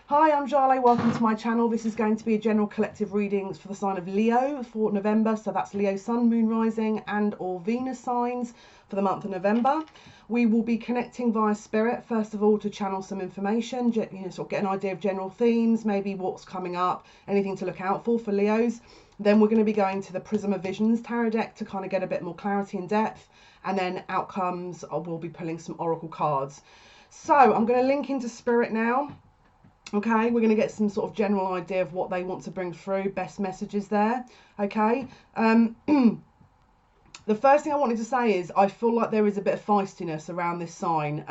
Hi, I'm Jale, welcome to my channel. This is going to be a general collective readings for the sign of Leo for November. So that's Leo sun, moon, rising and or Venus signs for the month of November. We will be connecting via spirit, first of all, to channel some information, sort of get an idea of general themes, maybe what's coming up, anything to look out for Leos. Then we're going to be going to the Prism of Visions tarot deck to kind of get a bit more clarity and depth. And then outcomes, we'll be pulling some oracle cards. So I'm going to link into spirit now. Okay, we're going to get some sort of general idea of what they want to bring through, best messages there. Okay, the first thing I wanted to say is I feel like there is a bit of feistiness around this sign.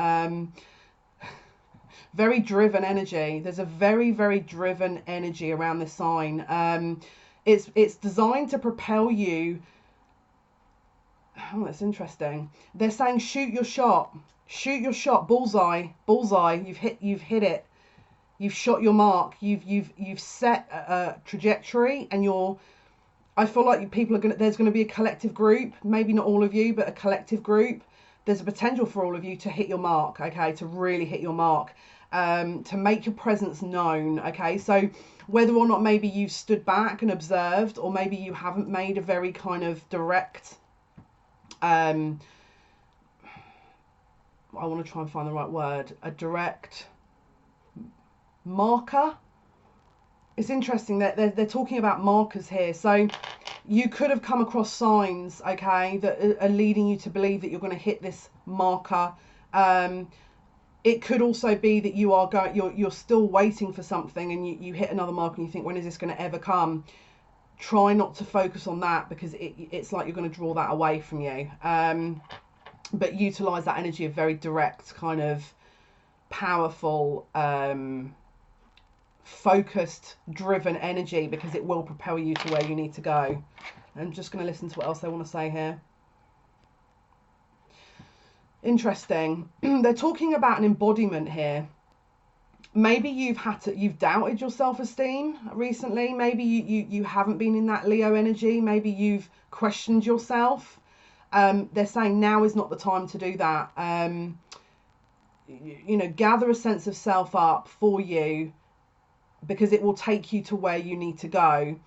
Very driven energy. There's a very, very driven energy around this sign. It's designed to propel you. Oh, that's interesting. They're saying shoot your shot, bullseye, you've hit it. You've shot your mark. You've set a trajectory, and I feel like people are there's going to be a collective group. Maybe not all of you, but a collective group. There's a potential for all of you to hit your mark. Okay, to really hit your mark, to make your presence known. Okay, so whether or not maybe you've stood back and observed, or maybe you haven't made a very kind of direct. I want to try and find the right word. A direct marker. It's interesting that they're talking about markers here. So you could have come across signs, okay, that are leading you to believe that you're going to hit this marker. It could also be that you're still waiting for something, and you hit another mark and you think, when is this going to ever come? Try not to focus on that, because it's like you're going to draw that away from you. But utilize that energy of very direct, kind of powerful, focused, driven energy, because it will propel you to where you need to go. I'm just going to listen to what else they want to say here. Interesting. They're talking about an embodiment here. Maybe you've doubted your self-esteem recently. Maybe you haven't been in that Leo energy. Maybe you've questioned yourself. They're saying now is not the time to do that. Gather a sense of self up for you, because it will take you to where you need to go.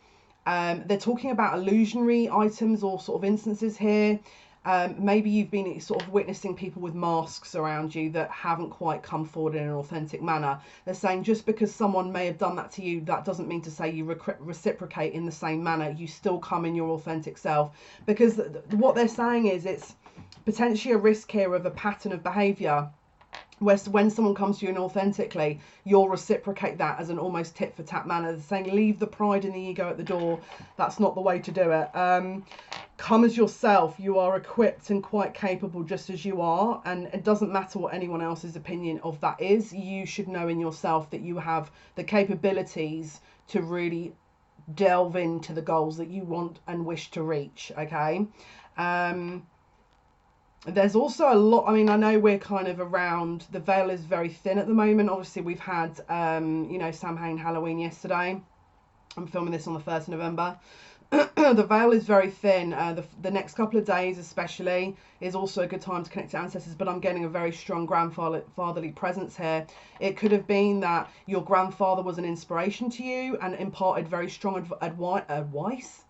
They're talking about illusionary items or sort of instances here. Maybe you've been sort of witnessing people with masks around you that haven't quite come forward in an authentic manner. They're saying just because someone may have done that to you, that doesn't mean to say you reciprocate in the same manner. You still come in your authentic self, because what they're saying is it's potentially a risk here of a pattern of behavior, where when someone comes to you inauthentically, you'll reciprocate that as an almost tit for tat manner. They're saying leave the pride and the ego at the door. That's not the way to do it. Come as yourself. You are equipped and quite capable just as you are, and it doesn't matter what anyone else's opinion of that is. You should know in yourself that you have the capabilities to really delve into the goals that you want and wish to reach. Okay. There's also a lot, I know we're kind of around, the veil is very thin at the moment. Obviously we've had, Samhain Halloween yesterday. I'm filming this on the 1st of November. The veil is very thin. The next couple of days especially is also a good time to connect to ancestors, but I'm getting a very strong grandfatherly presence here. It could have been that your grandfather was an inspiration to you and imparted very strong advice.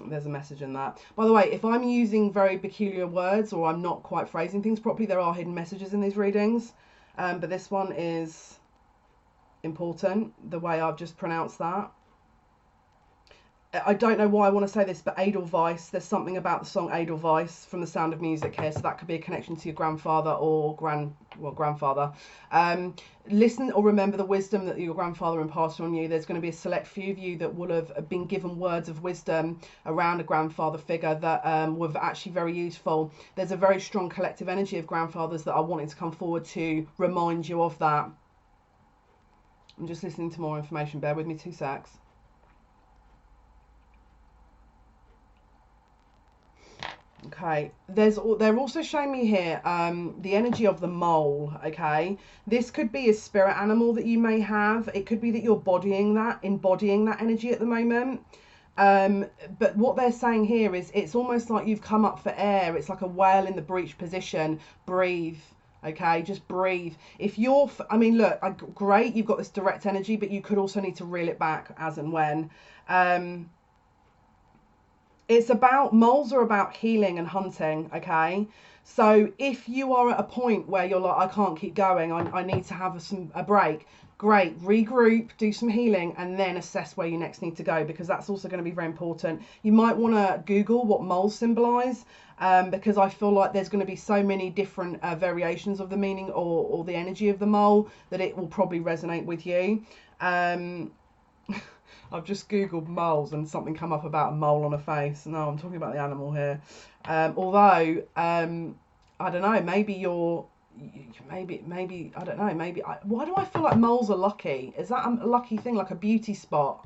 There's a message in that. By the way, if I'm using very peculiar words or I'm not quite phrasing things properly, there are hidden messages in these readings. But this one is important, the way I've just pronounced that. I don't know why I want to say this, but Edelweiss, there's something about the song Edelweiss from The Sound of Music here, so that could be a connection to your grandfather or grandfather. Listen or remember the wisdom that your grandfather imparted on you. There's going to be a select few of you that will have been given words of wisdom around a grandfather figure that were actually very useful. There's a very strong collective energy of grandfathers that are wanting to come forward to remind you of that. I'm just listening to more information. Bear with me 2 secs. Okay, they're also showing me here the energy of the mole. Okay, this could be a spirit animal that you may have. It could be that you're embodying that energy at the moment. But what they're saying here is it's almost like you've come up for air. It's like a whale in the breech position. Breathe. Okay, just breathe. If you're, I mean, look, great, you've got this direct energy, but you could also need to reel it back as and when. It's about, moles are about healing and hunting, okay? So if you are at a point where you're like, I can't keep going, I need to have a break, great, regroup, do some healing, and then assess where you next need to go, because that's also going to be very important. You might want to Google what moles symbolize, because I feel like there's going to be so many different variations of the meaning or the energy of the mole that it will probably resonate with you. I've just Googled moles and something come up about a mole on a face. No, I'm talking about the animal here. Although, I don't know, maybe maybe, I don't know, why do I feel like moles are lucky? Is that a lucky thing, like a beauty spot?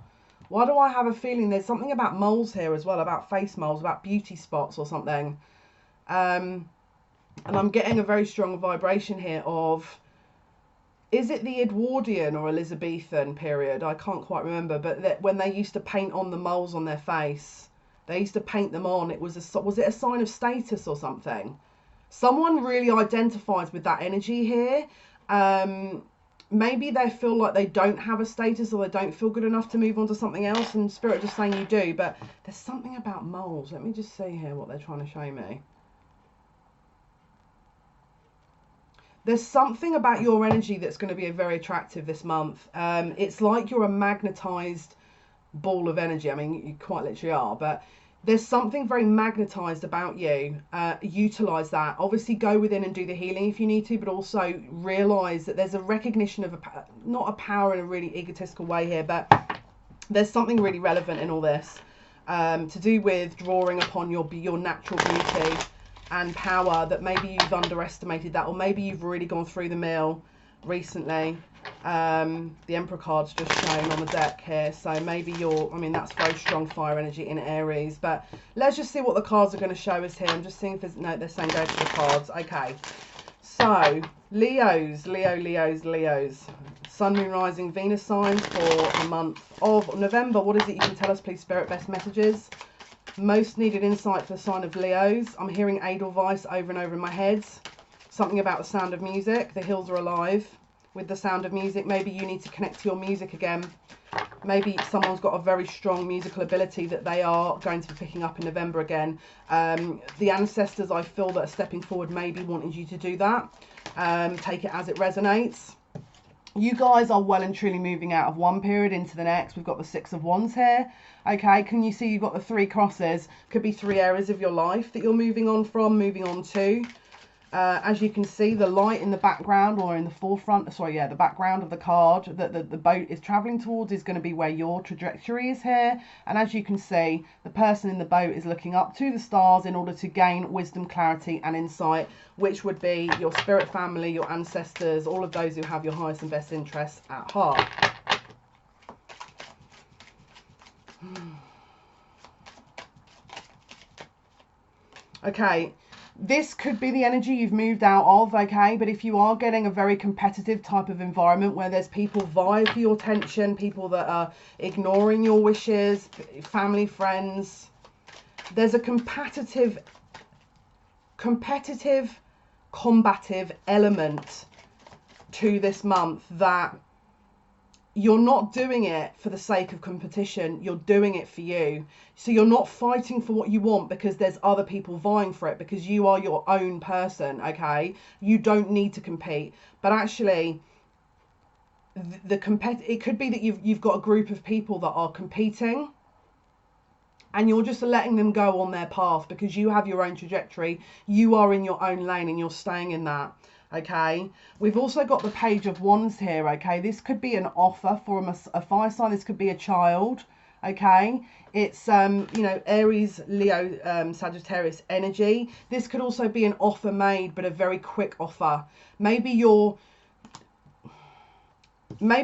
Why do I have a feeling there's something about moles here as well, about face moles, about beauty spots or something? And I'm getting a very strong vibration here of, is it the Edwardian or Elizabethan period? I can't quite remember, but when they used to paint on the moles on their face, they used to paint them on. It was it a sign of status or something? Someone really identifies with that energy here. Maybe they feel like they don't have a status, or they don't feel good enough to move on to something else, and Spirit just saying you do. But there's something about moles. Let me just see here what they're trying to show me. There's something about your energy that's going to be very attractive this month. It's like you're a magnetized ball of energy. I mean, you quite literally are, but there's something very magnetized about you. Utilize that. Obviously, go within and do the healing if you need to, but also realize that there's a recognition of not a power in a really egotistical way here, but there's something really relevant in all this, to do with drawing upon your natural beauty and power, that maybe you've underestimated that, or maybe you've really gone through the mill recently. The Emperor card's just shown on the deck here, so maybe that's very strong fire energy in Aries. But let's just see what the cards are going to show us here. I'm just seeing if there's, no, they're saying go to the cards. Okay, so Leos, Sun, Moon, Rising, Venus signs for the month of November. What is it you can tell us, please, Spirit? Best messages. Most needed insight for the sign of Leos. I'm hearing Edelweiss over and over in my head. Something about the sound of music. The hills are alive with the sound of music. Maybe you need to connect to your music again. Maybe someone's got a very strong musical ability that they are going to be picking up in November again. The ancestors, I feel, that are stepping forward maybe wanted you to do that. Take it as it resonates. You guys are well and truly moving out of one period into the next. We've got the Six of Wands here. Okay, can you see you've got the three crosses? Could be three areas of your life that you're moving on from, moving on to. As you can see, the light in the background, or in the forefront, sorry, yeah, the background of the card that the boat is traveling towards is going to be where your trajectory is here. And as you can see, the person in the boat is looking up to the stars in order to gain wisdom, clarity and insight, which would be your spirit family, your ancestors, all of those who have your highest and best interests at heart. Okay. This could be the energy you've moved out of, okay? But if you are getting a very competitive type of environment where there's people vying for your attention, people that are ignoring your wishes, family, friends, there's a combative, combative element to this month, that you're not doing it for the sake of competition, you're doing it for you. So you're not fighting for what you want because there's other people vying for it, because you are your own person, okay? You don't need to compete. But actually, it could be that you've got a group of people that are competing, and you're just letting them go on their path because you have your own trajectory. You are in your own lane and you're staying in that. Okay, we've also got the Page of Wands here. Okay, this could be an offer from a fire sign. This could be a child. Okay, it's you know, Aries, Leo, Sagittarius energy. This could also be an offer made, but a very quick offer. Maybe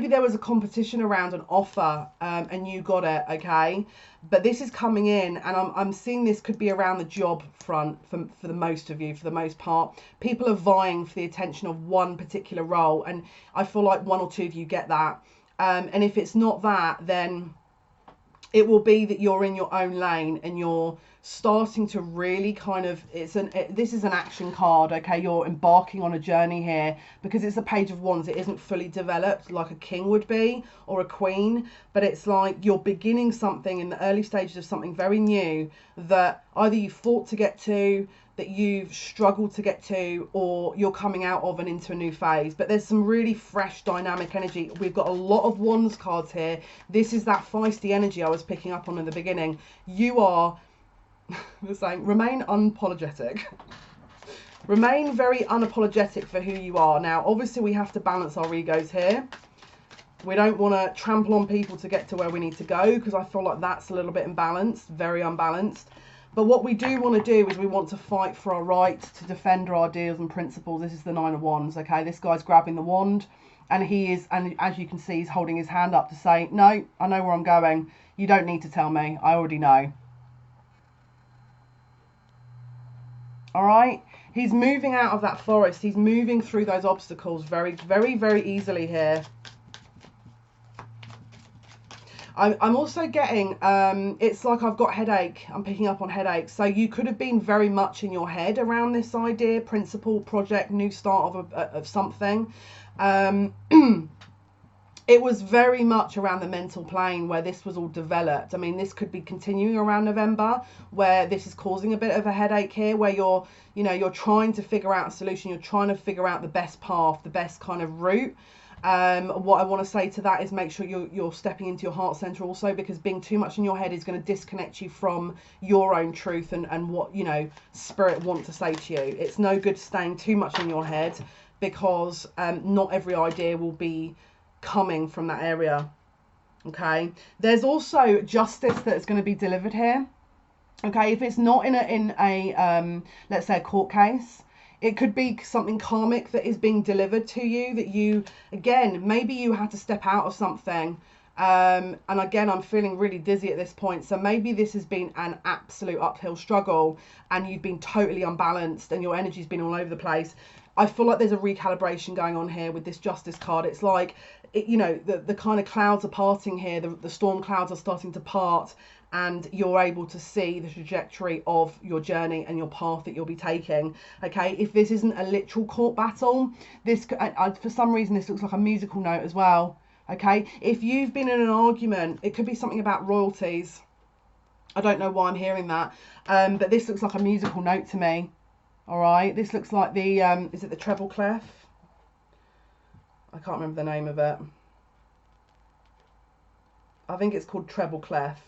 there was a competition around an offer, and you got it, okay? But this is coming in, and I'm seeing this could be around the job front for the most of you, for the most part. People are vying for the attention of one particular role, and I feel like one or two of you get that. And if it's not that, then it will be that you're in your own lane and you're starting to really kind of, this is an action card, okay? You're embarking on a journey here because it's a Page of Wands. It isn't fully developed like a king would be or a queen, but it's like you're beginning something in the early stages of something very new that either you fought to get to, that you've struggled to get to, or you're coming out of and into a new phase. But there's some really fresh dynamic energy. We've got a lot of Wands cards here. This is that feisty energy I was picking up on in the beginning. You are the same. Remain unapologetic. Remain very unapologetic for who you are. Now obviously we have to balance our egos here. We don't want to trample on people to get to where we need to go, because I feel like that's a little bit imbalanced, very unbalanced. But what we do want to do is we want to fight for our rights, to defend our ideals and principles. This is the Nine of Wands, okay? This guy's grabbing the wand, and he is, and as you can see, he's holding his hand up to say, no, I know where I'm going. You don't need to tell me. I already know. All right? He's moving out of that forest. He's moving through those obstacles very, very, very easily here. I'm also getting, it's like I've got headache. I'm picking up on headache. So you could have been very much in your head around this idea, principle, project, new start of something. It was very much around the mental plane where this was all developed. I mean, this could be continuing around November, where this is causing a bit of a headache here, where you're trying to figure out a solution. You're trying to figure out the best path, the best kind of route. What I want to say to that is make sure you're stepping into your heart center also, because being too much in your head is going to disconnect you from your own truth and what, spirit want to say to you. It's no good staying too much in your head, because not every idea will be coming from that area. Okay, there's also justice that's going to be delivered here. Okay, if it's not in a let's say a court case, it could be something karmic that is being delivered to you, that you, again, maybe you had to step out of something. And again, I'm feeling really dizzy at this point. So maybe this has been an absolute uphill struggle and you've been totally unbalanced and your energy's been all over the place. I feel like there's a recalibration going on here with this Justice card. It's like, the kind of clouds are parting here. The storm clouds are starting to part, and you're able to see the trajectory of your journey and your path that you'll be taking. Okay, if this isn't a literal court battle, this for some reason this looks like a musical note as well. Okay, if you've been in an argument, it could be something about royalties. I don't know why I'm hearing that, but this looks like a musical note to me. All right, this looks like the is it the treble clef? I can't remember the name of it. I think it's called treble clef.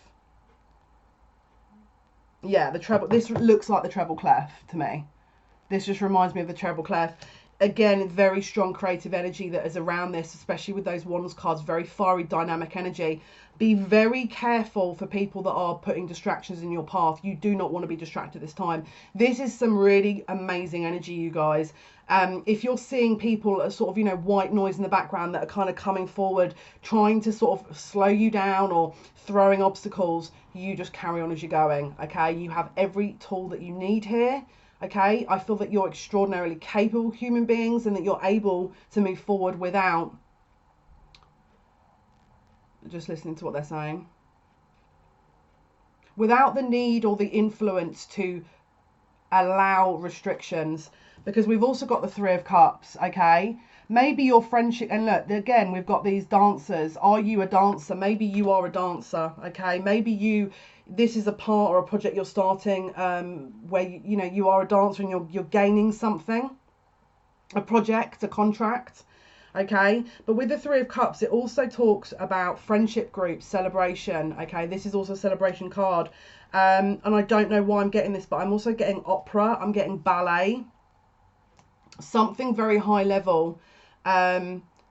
Yeah, the treble. This looks like the treble clef to me. This just reminds me of the treble clef. Again, very strong creative energy that is around this, especially with those Wands cards. Very fiery, dynamic energy. Be very careful for people that are putting distractions in your path. You do not want to be distracted this time. This is some really amazing energy, you guys. If you're seeing people sort of, white noise in the background that are kind of coming forward, trying to sort of slow you down or throwing obstacles, you just carry on as you're going. Okay, you have every tool that you need here. Okay, I feel that you're extraordinarily capable human beings and that you're able to move forward without just listening to what they're saying, without the need or the influence to allow restrictions, because we've also got the Three of Cups. Okay, maybe your friendship, and look, again, we've got these dancers. Are you a dancer? Maybe you are a dancer. Okay, maybe this is a part or a project you're starting where you are a dancer and you're gaining something, a project, a contract. Okay, but with the Three of Cups, it also talks about friendship groups, celebration. Okay, this is also a celebration card, and I don't know why I'm getting this, but I'm also getting opera, I'm getting ballet, something very high level,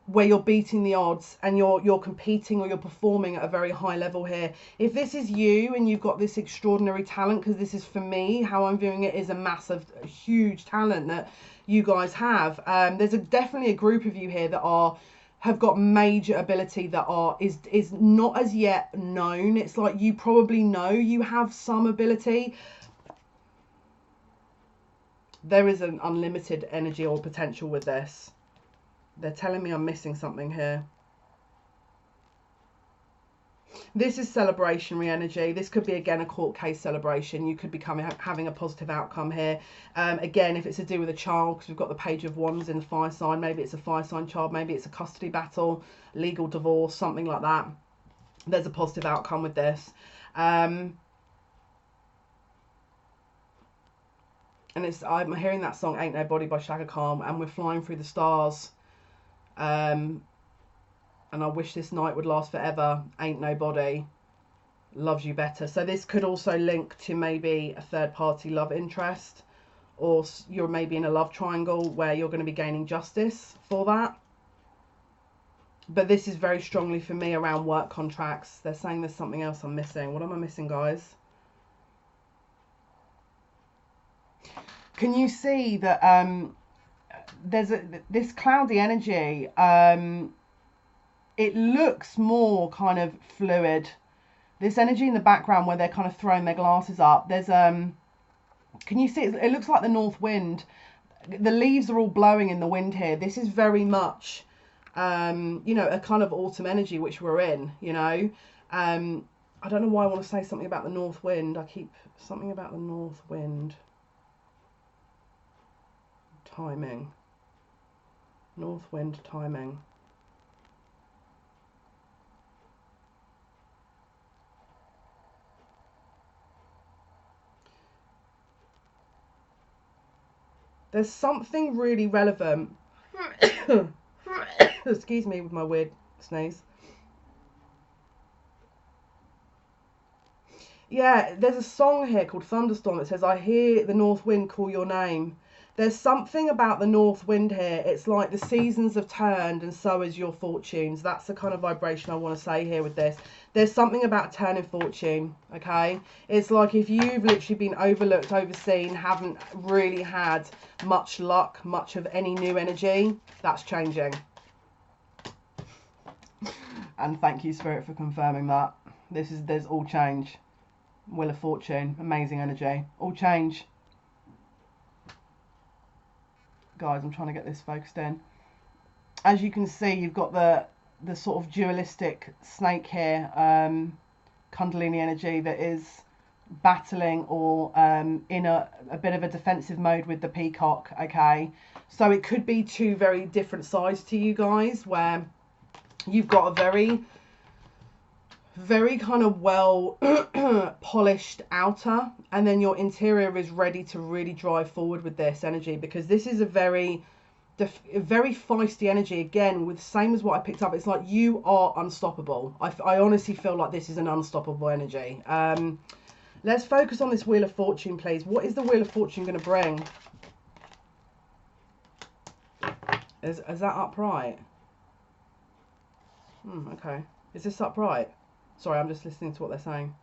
where you're beating the odds and you're competing or you're performing at a very high level here. If this is you and you've got this extraordinary talent, because this is, for me, how I'm viewing it, is a massive, huge talent that you guys have. There's definitely a group of you here that have got major ability that is not as yet known. It's like you probably know you have some ability. There is an unlimited energy or potential with this. They're telling me I'm missing something here. This is celebrationary energy. This could be, again, a court case celebration. You could be having a positive outcome here. Again, if it's to do with a child, because we've got the Page of Wands in the fire sign, maybe it's a fire sign child, maybe it's a custody battle, legal divorce, something like that. There's a positive outcome with this. And I'm hearing that song Ain't Nobody by Shaka Khan, and we're flying through the stars. And I wish this night would last forever. Ain't nobody loves you better. So this could also link to maybe a third party love interest, or you're maybe in a love triangle where you're going to be gaining justice for that. But this is very strongly for me around work contracts. They're saying there's something else I'm missing. What am I missing, guys? Can you see that there's this cloudy energy? It looks more kind of fluid. This energy in the background where they're kind of throwing their glasses up. There's can you see it? It looks like the north wind. The leaves are all blowing in the wind here. This is very much you know, a kind of autumn energy which we're in, you know. I don't know why I want to say something about the north wind. I keep something about the north wind. Timing. North wind timing. There's something really relevant. Excuse me with my weird sneeze. Yeah, there's a song here called Thunderstorm that says, I hear the north wind call your name. There's something about the north wind here. It's like the seasons have turned and so is your fortunes. That's the kind of vibration I want to say here with this. There's something about turning fortune, okay? It's like if you've literally been overlooked, overseen, haven't really had much luck, much of any new energy, that's changing. And thank you, Spirit, for confirming that. There's all change. Wheel of Fortune, amazing energy. All change. Guys, I'm trying to get this focused in. As you can see, you've got the sort of dualistic snake here, Kundalini energy that is battling or in a bit of a defensive mode with the peacock, okay? So it could be two very different sides to you guys, where you've got a very kind of well polished outer, and then your interior is ready to really drive forward with this energy, because this is a very feisty energy. Again, with same as what I picked up, it's like you are unstoppable. I honestly feel like this is an unstoppable energy. Let's focus on this Wheel of Fortune, please. What is the Wheel of Fortune going to bring? Is that upright? Okay. Is this upright? Sorry, I'm just listening to what they're saying.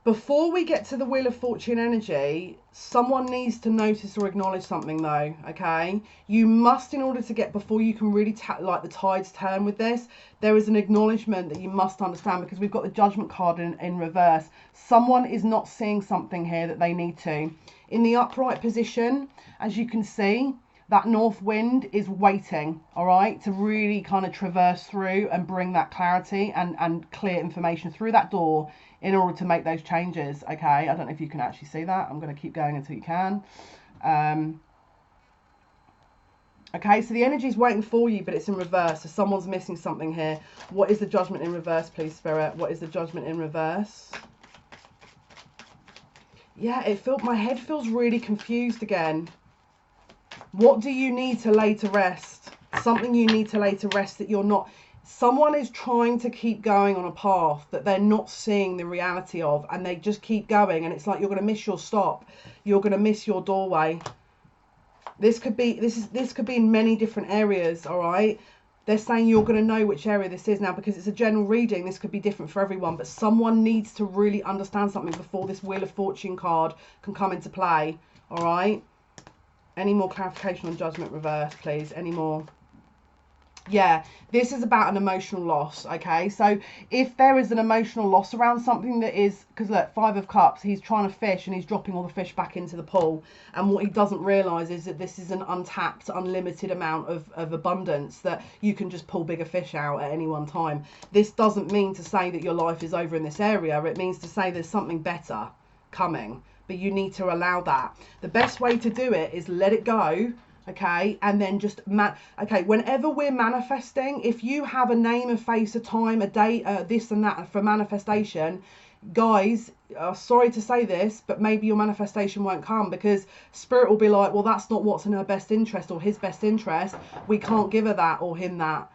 Before we get to the Wheel of Fortune energy, someone needs to notice or acknowledge something though, okay? You must, in order to get, before you can really like the tides turn with this, there is an acknowledgement that you must understand, because we've got the Judgment card in reverse. Someone is not seeing something here that they need to. In the upright position, as you can see, that north wind is waiting, all right, to really kind of traverse through and bring that clarity and clear information through that door in order to make those changes, okay? I don't know if you can actually see that. I'm going to keep going until you can. Okay, so the energy is waiting for you, but it's in reverse. So someone's missing something here. What is the Judgment in reverse, please, Spirit? What is the Judgment in reverse? Yeah, my head feels really confused again. What do you need to lay to rest? Something you need to lay to rest that you're not. Someone is trying to keep going on a path that they're not seeing the reality of, and they just keep going, and it's like you're going to miss your stop. You're going to miss your doorway. This could be in many different areas, all right? They're saying you're going to know which area this is now, because it's a general reading. This could be different for everyone, but someone needs to really understand something before this Wheel of Fortune card can come into play, all right? Any more clarification on Judgment reverse, please? Any more? Yeah, this is about an emotional loss, okay? So if there is an emotional loss around something that is, because look, 5 of Cups, he's trying to fish and he's dropping all the fish back into the pool. And what he doesn't realise is that this is an untapped, unlimited amount of abundance that you can just pull bigger fish out at any one time. This doesn't mean to say that your life is over in this area. It means to say there's something better coming, but you need to allow that. The best way to do it is let it go. Okay, and then just okay, whenever we're manifesting, if you have a name, a face, a time, a date, this and that for manifestation, guys, sorry to say this, but maybe your manifestation won't come, because spirit will be like, well, that's not what's in her best interest or his best interest, we can't give her that or him that.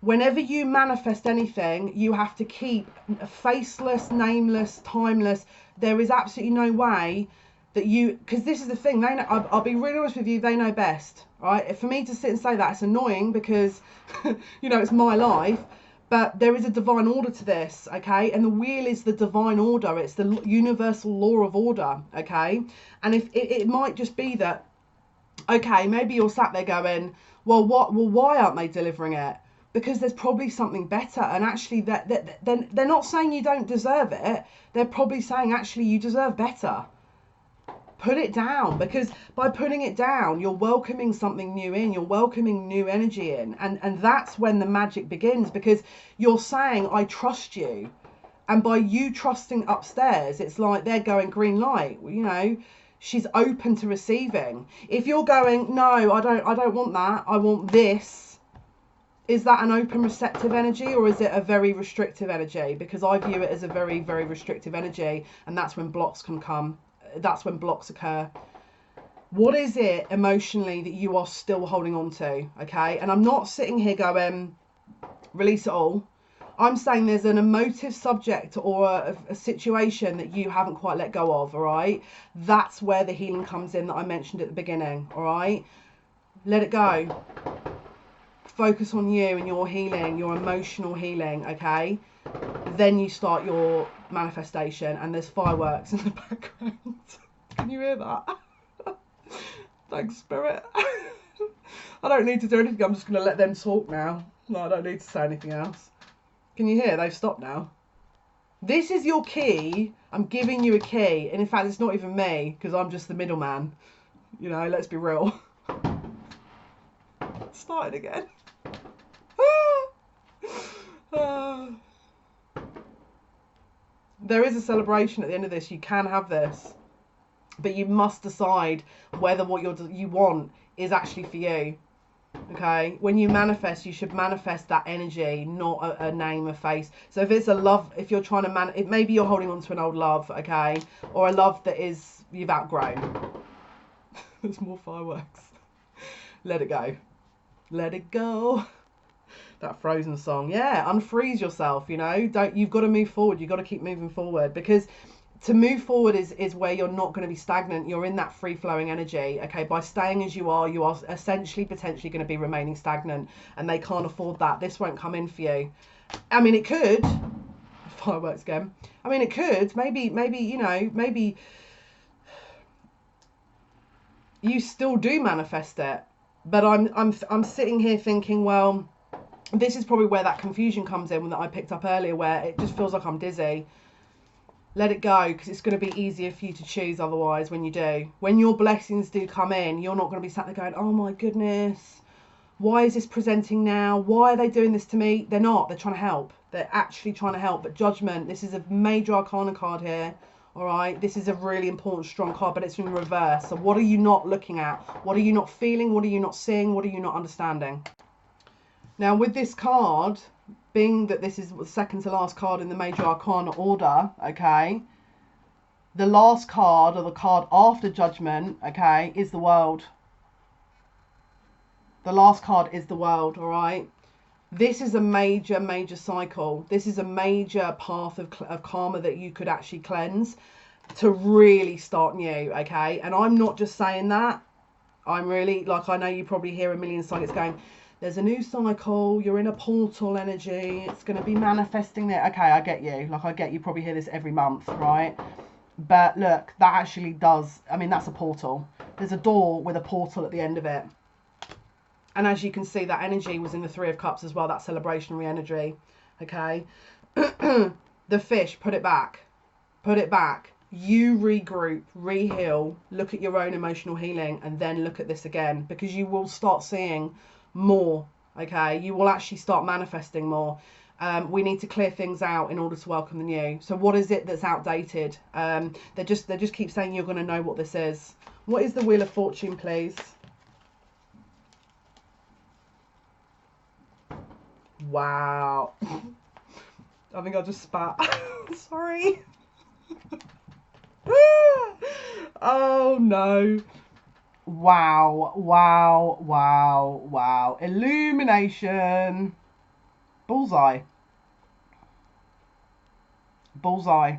Whenever you manifest anything, you have to keep faceless, nameless, timeless. There is absolutely no way that you, because this is the thing, they know, I'll be really honest with you, they know best, right? For me to sit and say that, it's annoying because, you know, it's my life, but there is a divine order to this, okay? And the wheel is the divine order, it's the universal law of order, okay? And if it might just be that, okay, maybe you're sat there going, well, why aren't they delivering it? Because there's probably something better, and actually they're not saying you don't deserve it, they're probably saying actually you deserve better. Put it down, because by putting it down, you're welcoming something new in, you're welcoming new energy in, and that's when the magic begins, because you're saying, I trust you. And by you trusting upstairs, it's like they're going green light, you know, she's open to receiving. If you're going, no, I don't want that, I want this, is that an open receptive energy, or is it a very restrictive energy? Because I view it as a very, very restrictive energy, and that's when blocks can come. That's when blocks occur. What is it emotionally that you are still holding on to? Okay, and I'm not sitting here going release it all. I'm saying there's an emotive subject or a situation that you haven't quite let go of. All right, that's where the healing comes in that I mentioned at the beginning. All right, let it go, focus on you and your healing, your emotional healing. Okay, then you start your manifestation, and there's fireworks in the background. Can you hear that? Thanks, spirit. I don't need to do anything, I'm just going to let them talk now. No, I don't need to say anything else. Can you hear? They've stopped now. This is your key. I'm giving you a key, and in fact it's not even me, because I'm just the middleman. You know, let's be real. Started again. There is a celebration at the end of this. You can have this, but you must decide whether what you want is actually for you. Okay, when you manifest, you should manifest that energy, not a name, a face. So if it's a love, if you're trying to maybe you're holding on to an old love, okay, or a love that is you've outgrown. There's more fireworks. Let it go. Let it go. That Frozen song. Yeah, unfreeze yourself, you know. You've got to move forward. You've got to keep moving forward, because to move forward is where you're not going to be stagnant. You're in that free-flowing energy. Okay, by staying as you are essentially potentially going to be remaining stagnant, and they can't afford that. This won't come in for you. I mean, it could. Fireworks again. I mean, it could. Maybe you know, maybe you still do manifest it. But I'm sitting here thinking, well, this is probably where that confusion comes in that I picked up earlier, where it just feels like I'm dizzy. Let it go, because it's going to be easier for you to choose otherwise when you do. When your blessings do come in, you're not going to be sat there going, oh my goodness, why is this presenting now? Why are they doing this to me? They're not. They're trying to help. They're actually trying to help. But Judgment, this is a major arcana card here. All right, this is a really important, strong card, but it's in reverse. So what are you not looking at? What are you not feeling? What are you not seeing? What are you not understanding? Now, with this card, being that this is the second to last card in the major arcana order, okay, the last card, or the card after Judgment, okay, is the World. The last card is the World, all right? This is a major, major cycle. This is a major path of karma that you could actually cleanse to really start new, okay? And I'm not just saying that. I'm really, like, I know you probably hear a million psychics going, there's a new cycle, you're in a portal energy, it's going to be manifesting there. Okay, I get you. Like, I get you probably hear this every month, right? But look, that actually does, I mean, that's a portal. There's a door with a portal at the end of it. And as you can see, that energy was in the Three of Cups as well, that celebrationary energy. Okay. The fish, put it back. Put it back. You regroup, re-heal, look at your own emotional healing, and then look at this again, because you will start seeing more. Okay. You will actually start manifesting more. We need to clear things out in order to welcome the new. So what is it that's outdated? They just keep saying you're going to know what this is. What is the Wheel of Fortune, please? Wow. I think I just spat. Sorry. Oh no. Wow, wow, wow, wow. Illumination. Bullseye. Bullseye.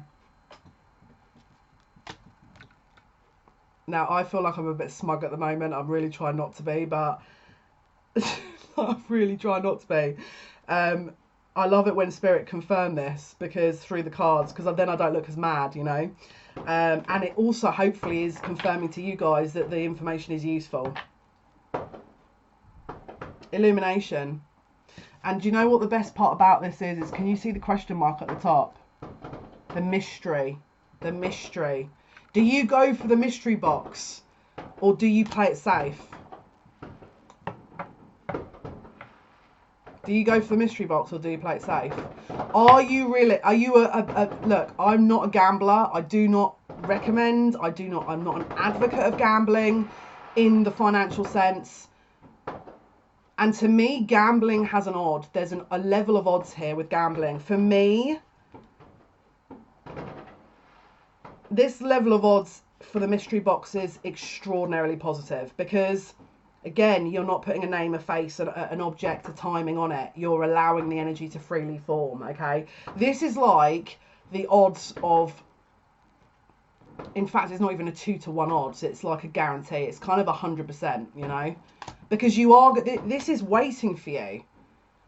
Now, I feel like I'm a bit smug at the moment. I'm really trying not to be, but I really try not to be. I love it when Spirit confirm this, because through the cards, because then I don't look as mad, you know. And it also hopefully is confirming to you guys that the information is useful. Illumination. And do you know what the best part about this is can you see the question mark at the top? The mystery. The mystery. Do you go for the mystery box, or do you play it safe? Do you go for the mystery box, or do you play it safe? Are you really, are you look, I'm not a gambler. I do not recommend, I'm not an advocate of gambling in the financial sense. And to me, gambling has an odd. There's a level of odds here with gambling. For me, this level of odds for the mystery box is extraordinarily positive, because again, you're not putting a name, a face, an object, a timing on it. You're allowing the energy to freely form, okay? This is like the odds of, in fact, it's not even a 2-to-1 odds. It's like a guarantee. It's kind of 100%, you know? Because you are, this is waiting for you.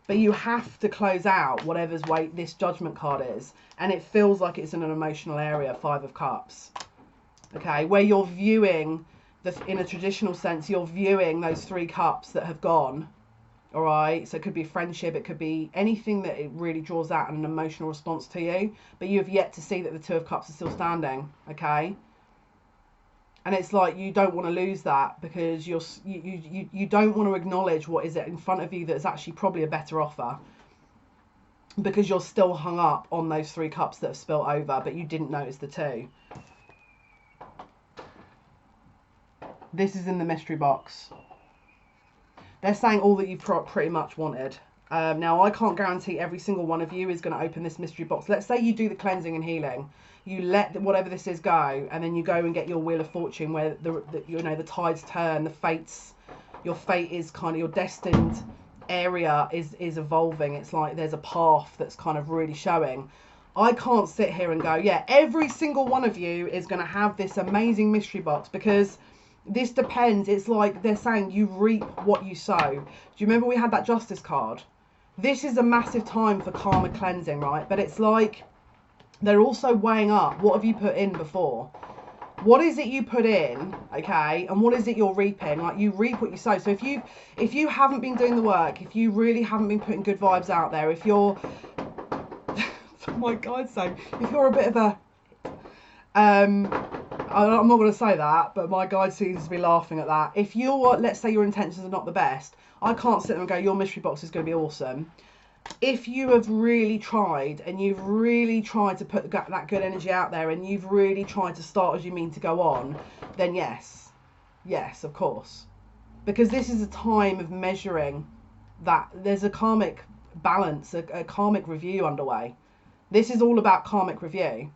But you have to close out whatever's this Judgment card is. And it feels like it's in an emotional area, 5 of Cups. Okay, where you're viewing, in a traditional sense, you're viewing those 3 cups that have gone. All right, so it could be friendship, it could be anything that it really draws out an emotional response to you. But you have yet to see that the 2 of Cups are still standing, okay? And it's like you don't want to lose that, because you don't want to acknowledge what is it in front of you that's actually probably a better offer, because you're still hung up on those 3 cups that have spilt over, but you didn't notice the 2. This is in the mystery box. They're saying all that you've pretty much wanted. Now, I can't guarantee every single one of you is going to open this mystery box. Let's say you do the cleansing and healing. You let whatever this is go, and then you go and get your Wheel of Fortune, where the tides turn, the fates, your fate is kind of, your destined area is evolving. It's like there's a path that's kind of really showing. I can't sit here and go, yeah, every single one of you is going to have this amazing mystery box, because this depends. It's like they're saying you reap what you sow. Do you remember we had that Justice card? This is a massive time for karma cleansing, right? But it's like they're also weighing up, what have you put in before? What is it you put in, okay? And what is it you're reaping? Like, you reap what you sow. So if you haven't been doing the work, if you really haven't been putting good vibes out there, if you're for my God's sake, if you're a bit of a I'm not going to say that, but my guide seems to be laughing at that. If you're, let's say your intentions are not the best, I can't sit there and go, your mystery box is going to be awesome. If you have really tried, and you've really tried to put that good energy out there, and you've really tried to start as you mean to go on, then yes, of course. Because this is a time of measuring that there's a karmic balance, a karmic review underway. This is all about karmic review.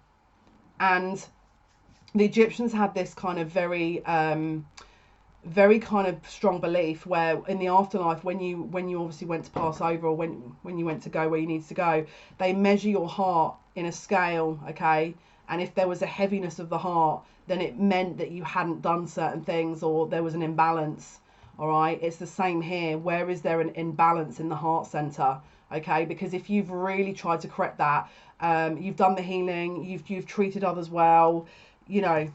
And the Egyptians had this kind of very kind of strong belief where in the afterlife, when you obviously went to pass over, or when you went to go where you needed to go, they measure your heart in a scale, okay? And if there was a heaviness of the heart, then it meant that you hadn't done certain things, or there was an imbalance. All right, it's the same here. Where is there an imbalance in the heart center? Okay, because if you've really tried to correct that, you've done the healing, you've treated others well, you know,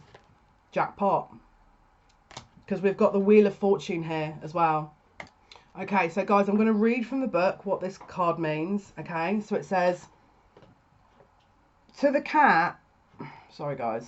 jackpot. Because we've got the Wheel of Fortune here as well. Okay, so guys, I'm going to read from the book what this card means. Okay, so it says, to the cat, sorry guys,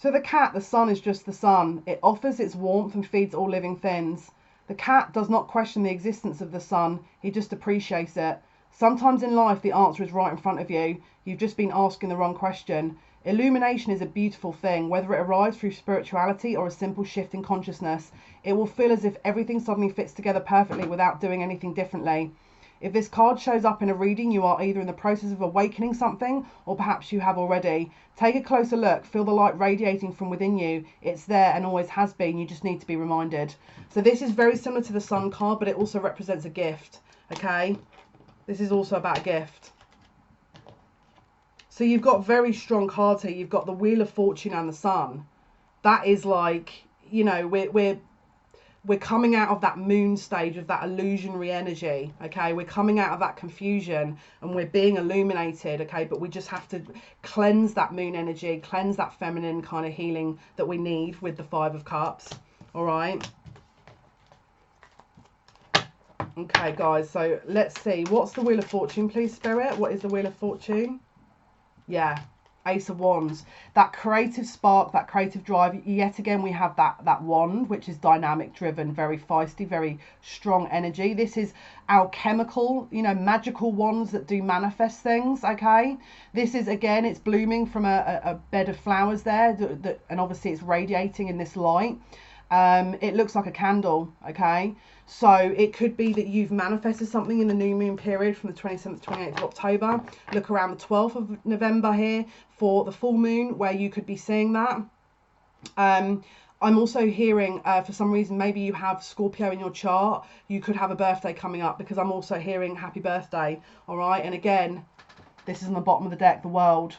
to the cat, the sun is just the sun. It offers its warmth and feeds all living things. The cat does not question the existence of the sun, he just appreciates it. Sometimes in life the answer is right in front of you. You've just been asking the wrong question. Illumination is a beautiful thing, whether it arrives through spirituality or a simple shift in consciousness. It will feel as if everything suddenly fits together perfectly without doing anything differently. If this card shows up in a reading, you are either in the process of awakening something, or perhaps you have already. Take a closer look, feel the light radiating from within you. It's there and always has been, you just need to be reminded. So this is very similar to the Sun card, but it also represents a gift, okay? This is also about a gift. So you've got very strong cards here. You've got the Wheel of Fortune and the Sun. That is like, you know, we're coming out of that moon stage of that illusionary energy, okay? We're coming out of that confusion and we're being illuminated, okay? But we just have to cleanse that moon energy, cleanse that feminine kind of healing that we need with the Five of Cups, all right? Okay, guys, so let's see. What's the Wheel of Fortune, please, Spirit? What is the Wheel of Fortune? Yeah, Ace of Wands. That creative spark, that creative drive. Yet again, we have that wand, which is dynamic, driven, very feisty, very strong energy. This is alchemical, you know, magical wands that do manifest things, okay? This is, again, it's blooming from a bed of flowers there, and obviously it's radiating in this light. It looks like a candle, okay? So it could be that you've manifested something in the new moon period from the 27th to 28th of October. Look around the 12th of November here for the full moon, where you could be seeing that. I'm also hearing, for some reason, maybe you have Scorpio in your chart. You could have a birthday coming up, because I'm also hearing happy birthday, all right? And again, this is on the bottom of the deck, the World.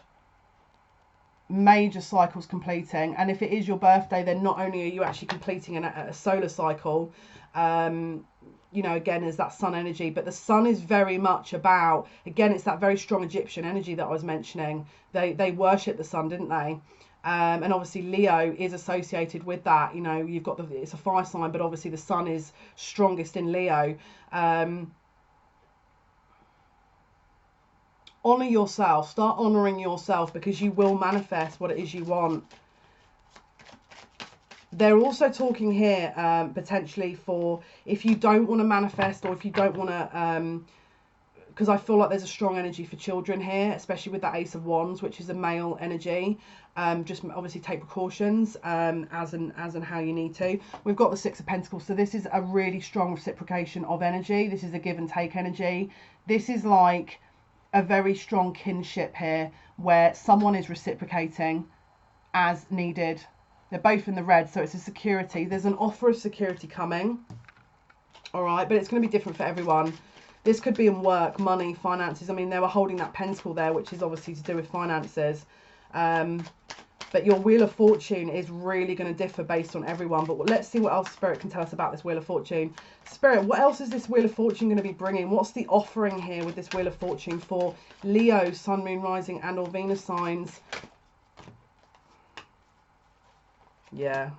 Major cycles completing, and if it is your birthday, then not only are you actually completing a solar cycle, you know, again, is that sun energy, but the sun is very much about, again, it's that very strong Egyptian energy that I was mentioning. They worship the sun, didn't they? And obviously Leo is associated with that. You know, you've got it's a fire sign, but obviously the sun is strongest in Leo. Honor yourself. Start honoring yourself, because you will manifest what it is you want. They're also talking here potentially for if you don't want to manifest, or if you don't want to, because I feel like there's a strong energy for children here, especially with that Ace of Wands, which is a male energy. Just obviously take precautions as and how you need to. We've got the Six of Pentacles, so this is a really strong reciprocation of energy. This is a give and take energy. This is like a very strong kinship here, where someone is reciprocating as needed. They're both in the red, so it's a security. There's an offer of security coming, all right? But it's going to be different for everyone. This could be in work, money, finances. I mean, they were holding that pentacle there, which is obviously to do with finances. But your Wheel of Fortune is really going to differ based on everyone. But let's see what else Spirit can tell us about this Wheel of Fortune. Spirit, what else is this Wheel of Fortune going to be bringing? What's the offering here with this Wheel of Fortune for Leo, Sun, Moon, Rising, and or Venus signs? Yeah,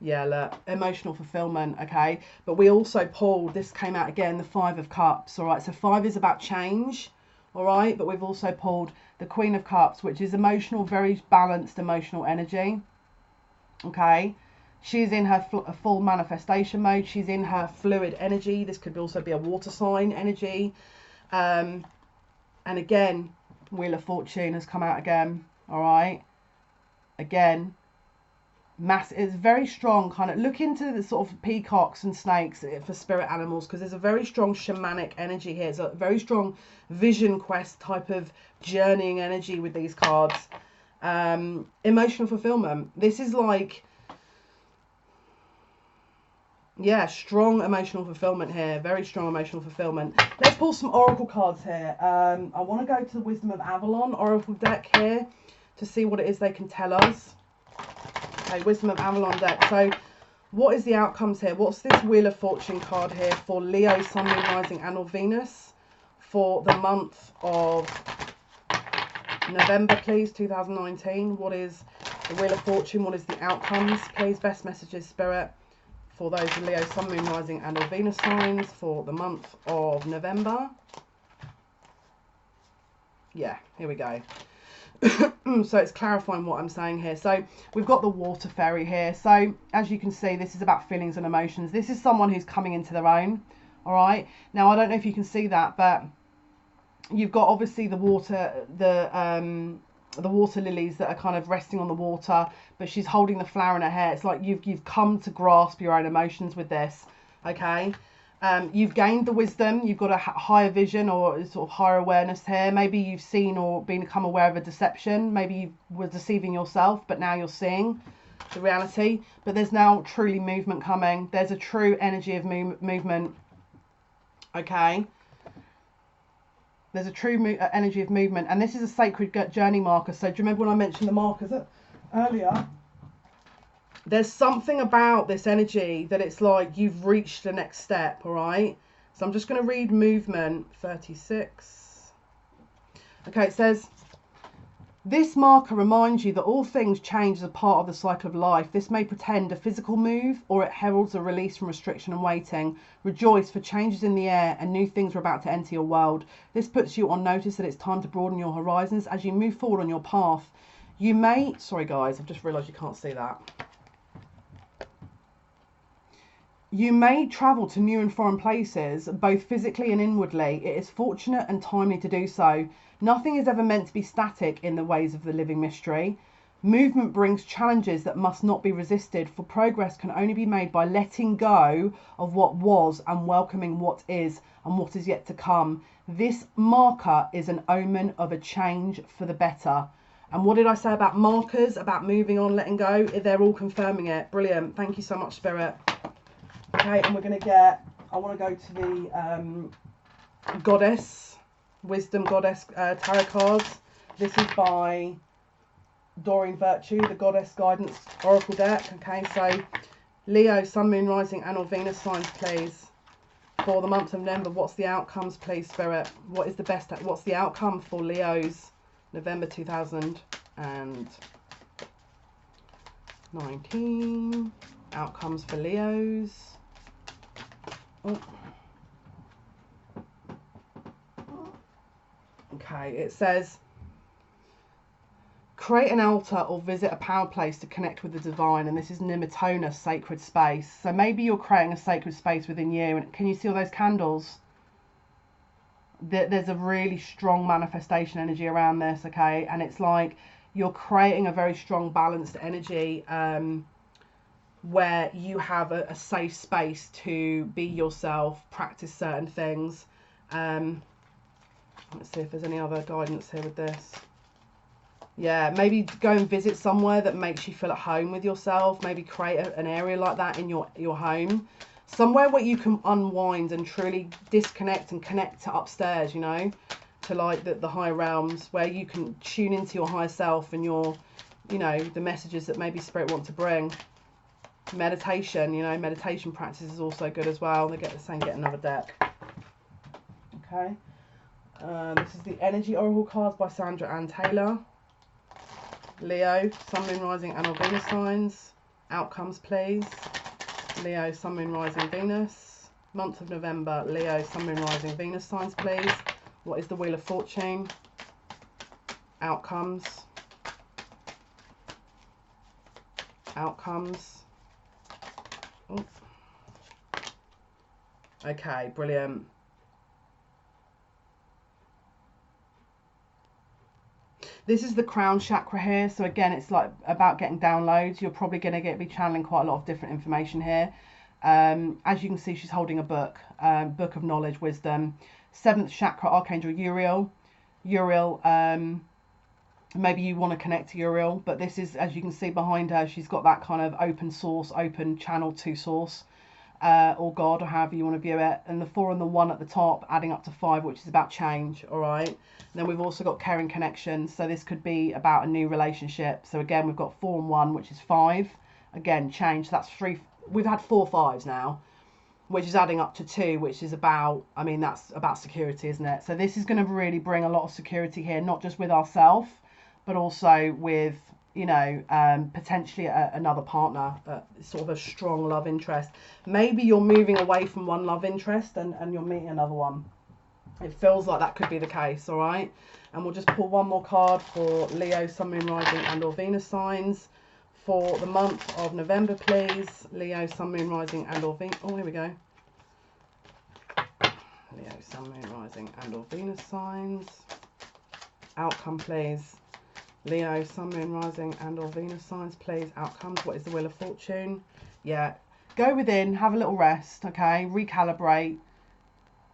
look, emotional fulfillment, okay? But we also pulled, this came out again, the Five of Cups, all right? So 5 is about change, all right? But we've also pulled the Queen of Cups, which is emotional, very balanced emotional energy, okay? She's in her full manifestation mode. She's in her fluid energy. This could also be a water sign energy. And again, Wheel of Fortune has come out again, all right? Again, mass is very strong. Kind of look into the sort of peacocks and snakes for spirit animals, because there's a very strong shamanic energy here. It's a very strong vision quest type of journeying energy with these cards. Emotional fulfillment. This is like, yeah, strong emotional fulfillment here. Very strong emotional fulfillment. Let's pull some oracle cards here. I want to go to the Wisdom of Avalon oracle deck here to see what it is they can tell us. Okay, Wisdom of Avalon deck. So what is the outcomes here? What's this Wheel of Fortune card here for Leo, Sun, Moon, Rising, and or Venus for the month of November, please, 2019? What is the Wheel of Fortune? What is the outcomes, please? Best messages, Spirit, for those Leo, Sun, Moon, Rising and or Venus signs for the month of November. Yeah, here we go. So it's clarifying what I'm saying here. So we've got the water fairy here. So as you can see, this is about feelings and emotions. This is someone who's coming into their own. All right. Now, I don't know if you can see that, but you've got obviously the water, the water lilies that are kind of resting on the water, but she's holding the flower in her hair. It's like you've come to grasp your own emotions with this. Okay. You've gained the wisdom, you've got a higher vision or sort of higher awareness here. Maybe you've seen or become aware of a deception. Maybe you were deceiving yourself, but now you're seeing the reality. But there's now truly movement coming. There's a true energy of movement. Okay. There's a true energy of movement. And this is a sacred journey marker. So do you remember when I mentioned the markers earlier? There's something about this energy that it's like you've reached the next step, all right? So I'm just going to read movement 36. Okay, it says, this marker reminds you that all things change as a part of the cycle of life. This may pretend a physical move or it heralds a release from restriction and waiting. Rejoice, for changes in the air and new things are about to enter your world. This puts you on notice that it's time to broaden your horizons as you move forward on your path. You may, sorry guys, I've just realised you can't see that. You may travel to new and foreign places, both physically and inwardly. It is fortunate and timely to do so. Nothing is ever meant to be static in the ways of the living mystery. Movement brings challenges that must not be resisted, for progress can only be made by letting go of what was and welcoming what is and what is yet to come. This marker is an omen of a change for the better. And what did I say about markers, about moving on, letting go? They're all confirming it. Brilliant. Thank you so much, Spirit. Okay, and we're going to get, I want to go to the Goddess, Wisdom Goddess Tarot cards. This is by Doreen Virtue, the Goddess Guidance Oracle deck. Okay, so Leo, Sun, Moon, Rising and or Venus signs, please. For the month of November, what's the outcomes, please, Spirit? What is the best, what's the outcome for Leo's November 2019? Outcomes for Leo's. Oh. Okay, it says, create an altar or visit a power place to connect with the divine, and this is Nimitona, sacred space. So maybe you're creating a sacred space within you, and can you see all those candles? There's a really strong manifestation energy around this, okay? And it's like you're creating a very strong balanced energy, where you have a safe space to be yourself, practice certain things. Let's see if there's any other guidance here with this. Yeah, maybe go and visit somewhere that makes you feel at home with yourself. Maybe create an area like that in your home. Somewhere where you can unwind and truly disconnect and connect to upstairs, you know, to like the higher realms, where you can tune into your higher self and your, you know, the messages that maybe Spirit want to bring. Meditation, you know, meditation practice is also good as well. They get the same, get another deck. Okay. This is the Energy Oracle cards by Sandra Ann Taylor. Leo, Sun, Moon, Rising and or Venus signs. Outcomes, please. Leo, Sun, Moon, Rising, Venus. Month of November, Leo, Sun, Moon, Rising, Venus signs, please. What is the Wheel of Fortune? Outcomes. Outcomes. Oh. Okay, brilliant. This is the crown chakra here. So again, it's like about getting downloads. You're probably going to be channeling quite a lot of different information here. As you can see, she's holding a book, book of knowledge, wisdom. 7th chakra, Archangel Uriel. Uriel, maybe you want to connect to Uriel, but this is, as you can see behind her, she's got that kind of open source, open channel to source, or God, or however you want to view it. And the 4 and the 1 at the top, adding up to 5, which is about change. All right. And then we've also got caring connection. So this could be about a new relationship. So again, we've got 4 and 1, which is 5. Again, change. So that's 3. We've had 4 5s now, which is adding up to 2, which is about, I mean, that's about security, isn't it? So this is going to really bring a lot of security here, not just with ourselves, but also with you know, potentially another partner, sort of a strong love interest. Maybe you're moving away from one love interest and you're meeting another one. It feels like that could be the case, all right? And we'll just pull one more card for Leo, Sun, Moon, Rising and or Venus signs for the month of November, please. Leo, Sun, Moon, Rising and or Venus. Oh, here we go. Leo, Sun, Moon, Rising and or Venus signs. Outcome, please. Leo, Sun, Moon, Rising and or Venus signs, please. Outcomes. What is the Wheel of Fortune? Yeah. Go within, have a little rest, okay? Recalibrate.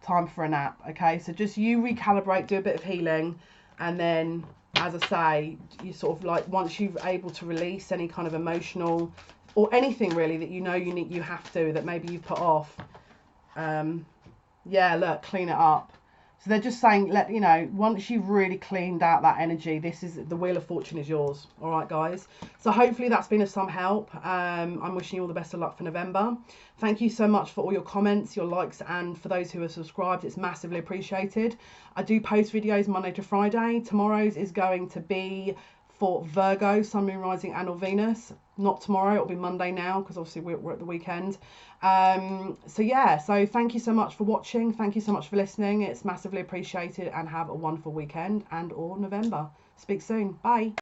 Time for a nap, okay? So just you recalibrate, do a bit of healing, and then, as I say, you sort of like, once you're able to release any kind of emotional or anything really that you know you have to, that maybe you've put off, yeah, look, clean it up. So they're just saying, let you know, once you've really cleaned out that energy, this is the Wheel of Fortune is yours. All right, guys. So hopefully that's been of some help. I'm wishing you all the best of luck for November. Thank you so much for all your comments, your likes, and for those who are subscribed. It's massively appreciated. I do post videos Monday to Friday. Tomorrow's is going to be for Virgo, Sun, Moon, Rising and or Venus. Not tomorrow, it'll be Monday now, because obviously we're at the weekend. So yeah, so thank you so much for watching. Thank you so much for listening. It's massively appreciated, and have a wonderful weekend and or November. Speak soon. Bye.